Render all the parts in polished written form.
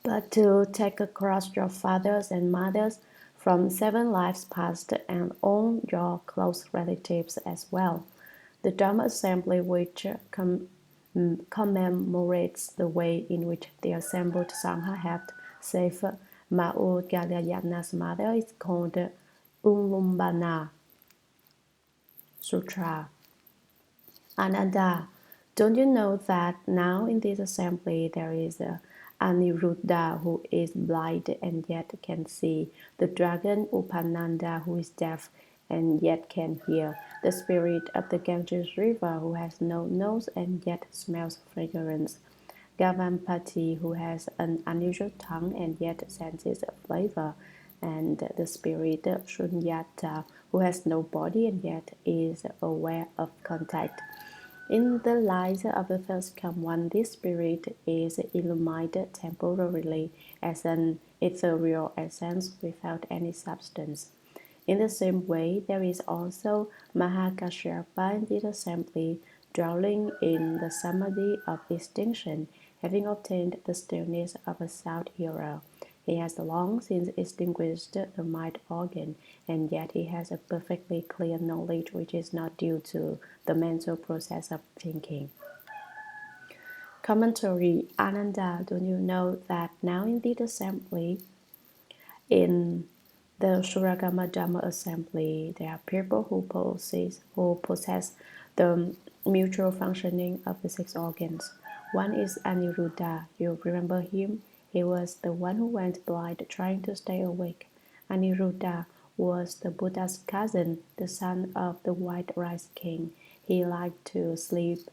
but to take across your fathers and mothers from 7 lives past and all your close relatives as well. The Dharma assembly, which commemorates the way in which the assembled Sangha had saved Ma'u Galayana's mother, is called Ulumbana Sutra. Ananda, don't you know that now in this assembly there is Aniruddha who is blind and yet can see, the dragon Upananda who is deaf and yet can hear, the spirit of the Ganges river who has no nose and yet smells fragrance, Gavampati who has an unusual tongue and yet senses flavor, and the spirit of Shunyata who has no body and yet is aware of contact. In the light of the first come one, this spirit is illuminated temporarily as an ethereal essence without any substance. In the same way, there is also Mahakashyapa in this assembly, dwelling in the samadhi of extinction, having obtained the stillness of a south hero. He has long since extinguished the mind organ, and yet he has a perfectly clear knowledge which is not due to the mental process of thinking. Commentary. Ananda, don't you know that now in this assembly, in the Shurangama Dharma assembly, there are people who possess the mutual functioning of the 6 organs. One is Aniruddha. You remember him? He was the one who went blind trying to stay awake. Aniruddha was the Buddha's cousin, the son of the white rice king. He liked to sleep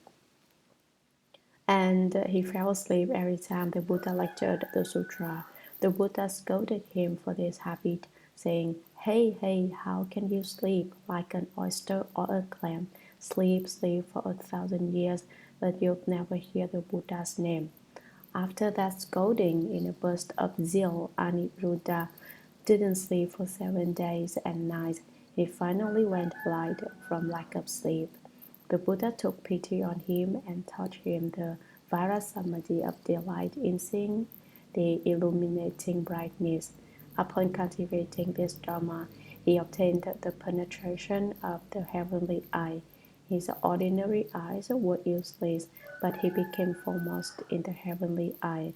and he fell asleep every time the Buddha lectured the sutra. The Buddha scolded him for this habit, saying, Hey, hey, how can you sleep like an oyster or a clam? Sleep, sleep for 1,000 years, but you'll never hear the Buddha's name. After that scolding, in a burst of zeal, Aniruddha didn't sleep for 7 days and nights. He finally went blind from lack of sleep. The Buddha took pity on him and taught him the Virasamadhi of delight in seeing the illuminating brightness. Upon cultivating this Dharma, he obtained the penetration of the heavenly eye. His ordinary eyes were useless, but he became foremost in the heavenly eye.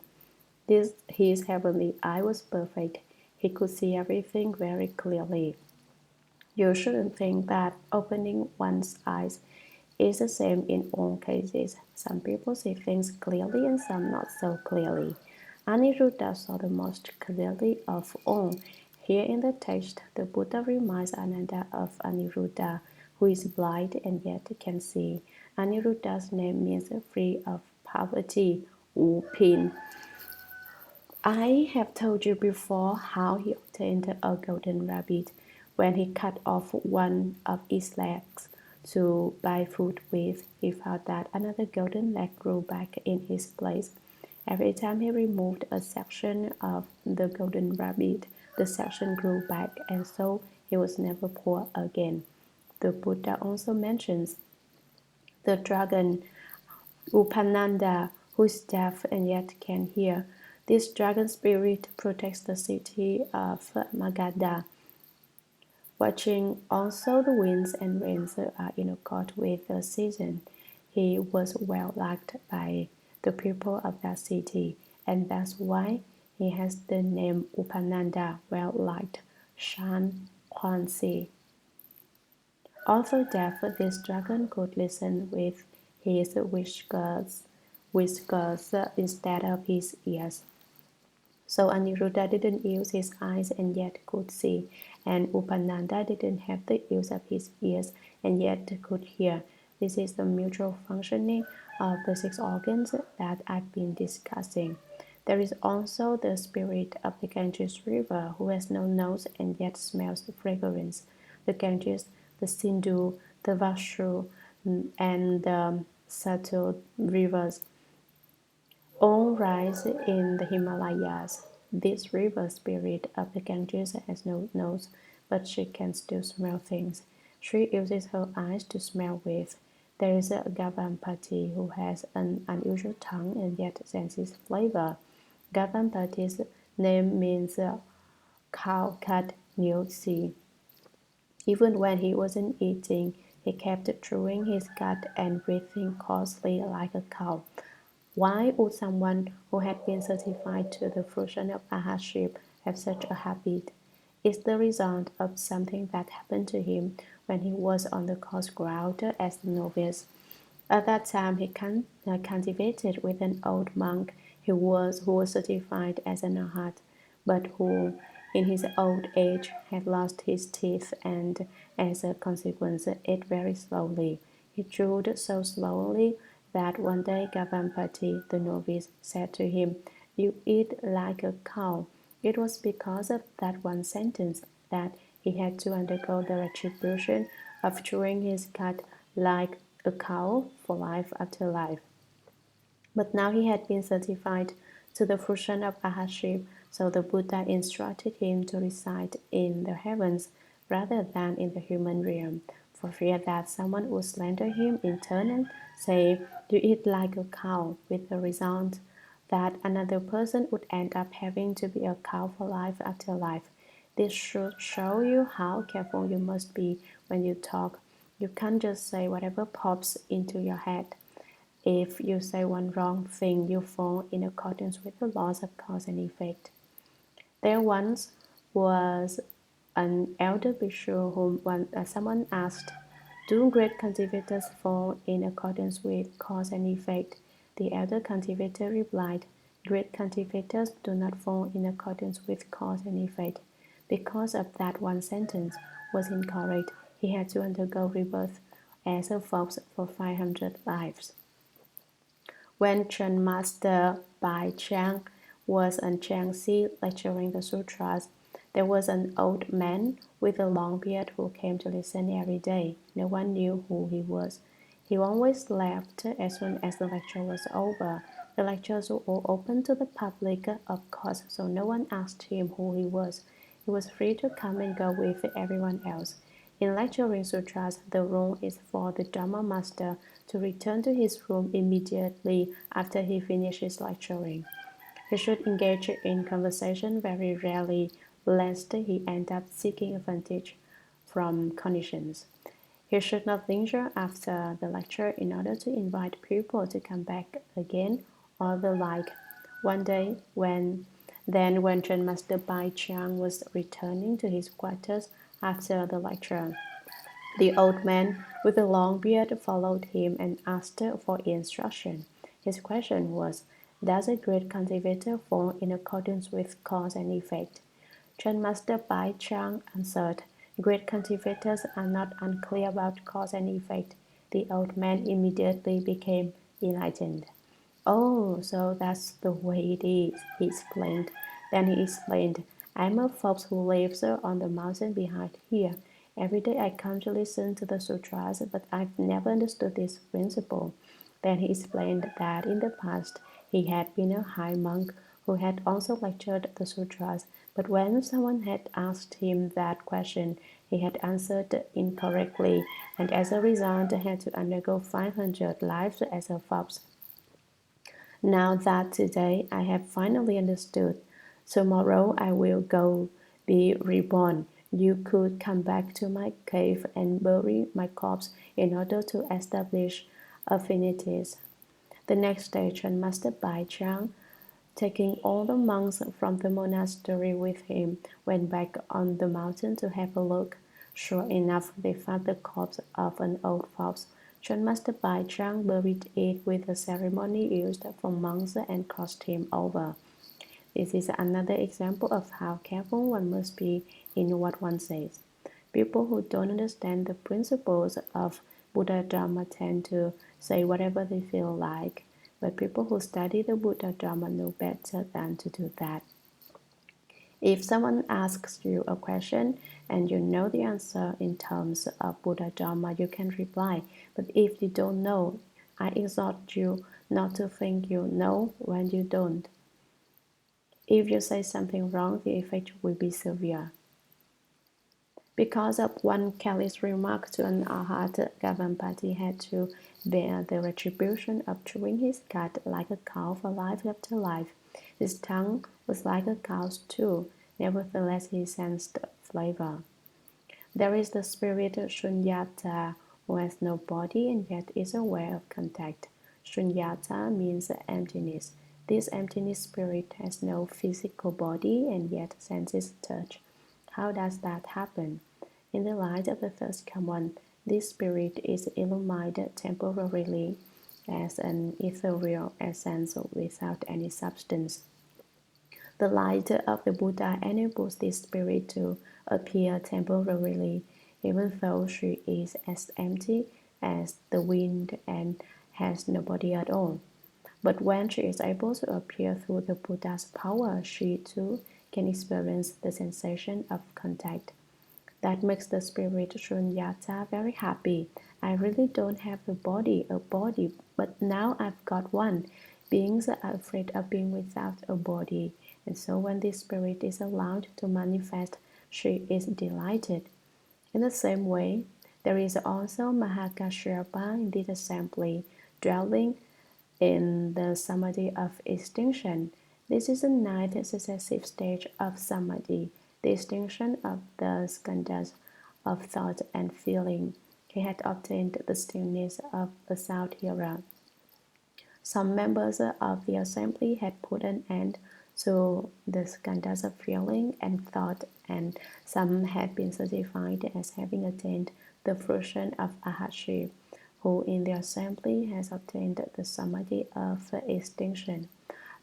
His heavenly eye was perfect. He could see everything very clearly. You shouldn't think that opening one's eyes is the same in all cases. Some people see things clearly and some not so clearly. Aniruddha saw the most clearly of all. Here in the text, the Buddha reminds Ananda of Aniruddha, who is blind and yet can see. Aniruddha's name means free of poverty, Wu Pin. I have told you before how he obtained a golden rabbit when he cut off one of its legs to buy food with. He found that another golden leg grew back in its place. Every time he removed a section of the golden rabbit, the section grew back, and so he was never poor again. The Buddha also mentions the dragon Upananda, who is deaf and yet can hear. This dragon spirit protects the city of Magadha. Watching also the winds and rains are in accord with the season. He was well liked by the people of that city, and that's why he has the name Upananda, well liked, Shan Huanxi. Although deaf, this dragon could listen with his whiskers instead of his ears. So Aniruddha didn't use his eyes and yet could see, and Upananda didn't have the use of his ears and yet could hear. This is the mutual functioning of the 6 organs that I've been discussing. There is also the spirit of the Ganges river who has no nose and yet smells the fragrance. The Ganges, the Sindhu, the Vashu, and the Satu rivers all rise in the Himalayas. This river spirit of the Ganges has no nose, but she can still smell things. She uses her eyes to smell with. There is a Gavampati who has an unusual tongue and yet senses flavor. Gavampati's name means cow cut new sea. Even when he wasn't eating, he kept chewing his gut and breathing coarsely like a cow. Why would someone who had been certified to the fruition of arhatship have such a habit? It's the result of something that happened to him when he was on the course ground as a novice. At that time, he cultivated with an old monk who was certified as an arhat, but who, in his old age, had lost his teeth and, as a consequence, ate very slowly. He chewed so slowly that one day Gavampati, the novice, said to him, "You eat like a cow." It was because of that one sentence that he had to undergo the retribution of chewing his cud like a cow for life after life. But now he had been certified to the fruition of arhatship, so the Buddha instructed him to reside in the heavens rather than in the human realm, for fear that someone would slander him in turn and say, "You eat like a cow," with the result that another person would end up having to be a cow for life after life. This should show you how careful you must be when you talk. You can't just say whatever pops into your head. If you say one wrong thing, you fall in accordance with the laws of cause and effect. There once was an elder bhikshu whom someone asked, "Do great cultivators fall in accordance with cause and effect?" The elder cultivator replied, "Great cultivators do not fall in accordance with cause and effect." Because of that one sentence was incorrect, he had to undergo rebirth as a fox for 500 lives. When Chen Master Bai Chang was in Jiangxi lecturing the sutras, there was an old man with a long beard who came to listen every day. No one knew who he was. He always left as soon as the lecture was over. The lectures were all open to the public, of course, so no one asked him who he was. He was free to come and go with everyone else. In lecturing sutras, the rule is for the Dharma master to return to his room immediately after he finishes lecturing. He should engage in conversation very rarely, lest he end up seeking advantage from conditions. He should not linger after the lecture in order to invite people to come back again or the like. One day, when Chen Master Bai Chiang was returning to his quarters after the lecture, the old man with the long beard followed him and asked for instruction. His question was, "Does a great cultivator fall in accordance with cause and effect?" Chen Master Bai Chang answered, "Great cultivators are not unclear about cause and effect." The old man immediately became enlightened. "Oh, so that's the way it is," he explained. Then he explained, "I'm a fox who lives on the mountain behind here. Every day I come to listen to the sutras, but I've never understood this principle." Then he explained that in the past he had been a high monk who had also lectured the sutras, but when someone had asked him that question, he had answered incorrectly, and as a result had to undergo 500 lives as a fox. Now that today I have finally understood, tomorrow I will go be reborn. You could come back to my cave and bury my corpse in order to establish affinities." The next day, Chen Master Bai Chang, taking all the monks from the monastery with him, went back on the mountain to have a look. Sure enough, they found the corpse of an old fox. Chen Master Bai Chang buried it with the ceremony used for monks and crossed him over. This is another example of how careful one must be in what one says. People who don't understand the principles of Buddha Dharma tend to say whatever they feel like, but people who study the Buddha Dharma know better than to do that. If someone asks you a question and you know the answer in terms of Buddha Dharma, you can reply. But if you don't know, I exhort you not to think you know when you don't. If you say something wrong, the effect will be severe. Because of one careless remark to an arhat, Gavampati had to bear the retribution of chewing his cud like a cow for life after life. His tongue was like a cow's too, nevertheless he sensed flavor. There is the spirit Shunyata, who has no body and yet is aware of contact. Shunyata means emptiness. This emptiness spirit has no physical body and yet senses touch. How does that happen? In the light of the first command, this spirit is illuminated temporarily as an ethereal essence without any substance. The light of the Buddha enables this spirit to appear temporarily, even though she is as empty as the wind and has no body at all. But when she is able to appear through the Buddha's power, she too can experience the sensation of contact. That makes the spirit Shunyata very happy. I really don't have a body, but now I've got one. Beings are afraid of being without a body, and so when this spirit is allowed to manifest, she is delighted. In the same way, there is also Mahakashyapa in this assembly, dwelling in the samadhi of extinction. This is the ninth successive stage of samadhi, the extinction of the skandhas of thought and feeling. He had obtained the stillness of a sound hearer. Some members of the assembly had put an end to the skandhas of feeling and thought, and some had been certified as having attained the fruition of Ahashi, who in the assembly has obtained the samadhi of extinction.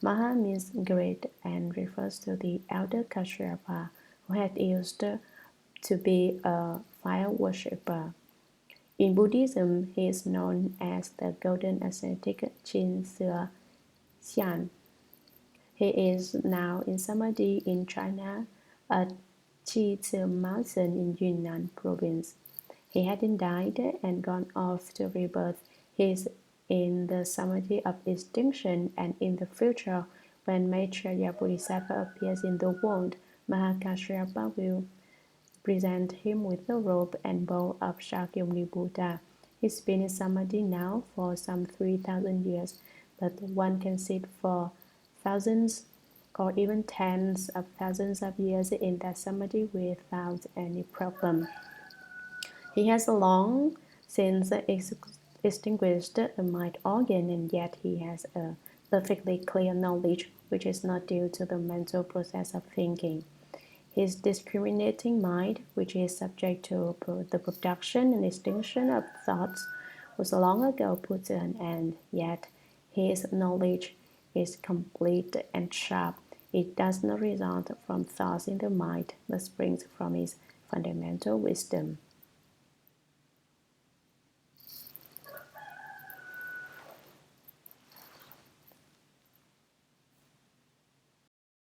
Maha means great and refers to the elder Kashyapa, who had used to be a fire worshipper. In Buddhism, he is known as the Golden Ascetic Chin Sua Xian. He is now in Samadhi in China at Chi Mountain in Yunnan province. He hadn't died and gone off to rebirth. He is in the Samadhi of extinction, and in the future, when Maitreya Bodhisattva appears in the world, Mahakashyapa will present him with the robe and bowl of Shakyamuni Buddha. He's been in Samadhi now for some 3,000 years, but one can sit for thousands or even tens of thousands of years in that Samadhi without any problem. He has long since extinguished the mind organ, and yet he has a perfectly clear knowledge which is not due to the mental process of thinking. His discriminating mind, which is subject to the production and extinction of thoughts, was long ago put to an end, yet his knowledge is complete and sharp. It does not result from thoughts in the mind, but springs from his fundamental wisdom.